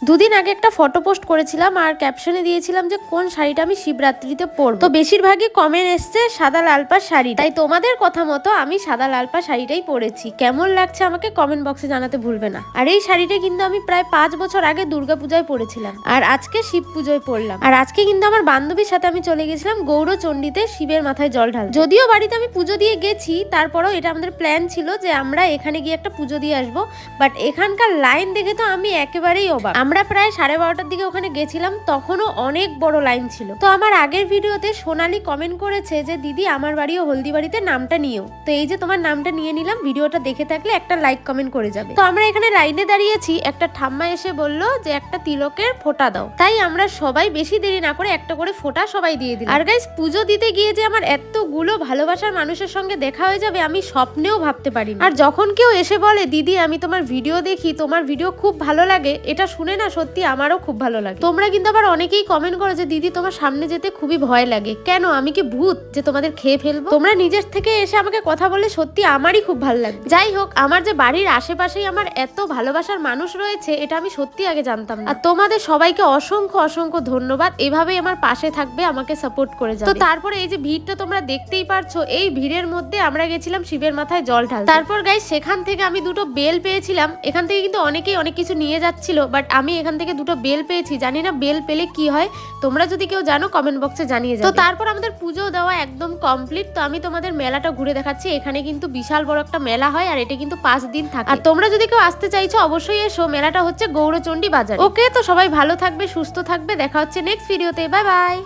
দুদিন আগে একটা ফটো পোস্ট করেছিলাম আর ক্যাপশনে দিয়েছিলাম যে কোন শাড়িটা আমি শিবরাত্রিতে পরবো। তো বেশিরভাগই কমেন্ট এসছে সাদা লাল পাড় শাড়ি, তাই তোমাদের কথা মতো আমি সাদা লাল পাড় শাড়িটাই পরেছি। কেমন লাগছে আমাকে কমেন্ট বক্সে জানাতে ভুলবে না। আর এই শাড়িটা কিন্তু আমি প্রায় 5 বছর আগে দুর্গাপূজায় পরেছিলাম, আর আজকে শিব পুজোয় পরলাম। আর আজকে কিন্তু আমার বান্ধবীর সাথে আমি চলে গেছিলাম গৌরচণ্ডীতে শিবের মাথায় জল ঢাল। যদিও বাড়িতে আমি পুজো দিয়ে গেছি, তারপরেও এটা আমাদের প্ল্যান ছিল যে আমরা এখানে গিয়ে একটা পুজো দিয়ে আসবো। বাট এখানকার লাইন দেখে তো আমি একেবারেই অবাক। আমরা প্রায় 12:30টার দিকে ওখানে গেছিলাম, তখনও অনেক বড় লাইন ছিল। তো আমার আগের ভিডিওতে সোনালি কমেন্ট করেছে যে দিদি আমার বাড়িও হলদিবাড়িতে, নামটা নিও। তো এই যে তোমার নামটা নিয়ে নিলাম, ভিডিওটা দেখে থাকলে একটা লাইক কমেন্ট করে যাবে। তো আমরা এখানে লাইনে দাঁড়িয়েছি, একটা ঠাম্মা এসে বলল যে একটা তিলকের ফোঁটা দাও। তাই আমরা সবাই বেশি দেরি না করে একটা করে ফোঁটা সবাই দিয়ে দিলাম। আর গাইস, পুজো দিতে গিয়ে যে আমার এতগুলো ভালোবাসার মানুষের সঙ্গে দেখা হয়ে যাবে আমি স্বপ্নেও ভাবতে পারিনি। আর যখন কেউ এসে বলে দিদি আমি তোমার ভিডিও দেখি, তোমার ভিডিও খুব ভালো লাগে, এটা শুনে না সত্যি আমারও খুব ভালো লাগে। তোমরা কিন্তু আবার অনেকেই কমেন্ট করো যে দিদি তোমার সামনে যেতে খুবই ভয় লাগে। কেন, আমি কি ভূত যে তোমাদের খেয়ে ফেলবো? তোমরা নিজের থেকে এসে আমাকে কথা বলে সত্যি আমারই খুব ভালো লাগে। যাই হোক, আমার যে বাড়ির আশেপাশেই আমার এত ভালোবাসার মানুষ রয়েছে এটা আমি সত্যি আগে জানতাম না। আর তোমাদের সবাইকে অসংখ্য অসংখ্য ধন্যবাদ, এভাবেই আমার পাশে থাকবে, আমাকে সাপোর্ট করে যাবে। তো তারপরে এই যে ভিড়টা তোমরা দেখতেই পারছো, এই ভিড়ের মধ্যে আমরা গেছিলাম শিবের মাথায় জল ঢাল। তারপর গাইস সেখান থেকে আমি দুটো বেল পেয়েছিলাম। এখান থেকে কিন্তু অনেকেই অনেক কিছু নিয়ে যাচ্ছিল, বাট আমি এখান থেকে দুটো বেল পেয়েছি। জানি না বেল পেলে কি হয়, তোমরা যদি কেউ জানো কমেন্ট বক্সে জানিয়ে যাবে। তো তারপর আমাদের পুজো দেওয়া একদম কমপ্লিট। তো আমি তোমাদের মেলাটা ঘুরে দেখাচ্ছি। এখানে কিন্তু বিশাল বড় একটা মেলা হয়, আর এটা কিন্তু 5 দিন থাকে। আর তোমরা যদি কেউ আসতে চাইছো অবশ্যই এসো। মেলাটা হচ্ছে গৌরচণ্ডী বাজার। ওকে, তো সবাই ভালো থাকবে, সুস্থ থাকবে, দেখা হচ্ছে নেক্সট ভিডিওতে। Bye bye.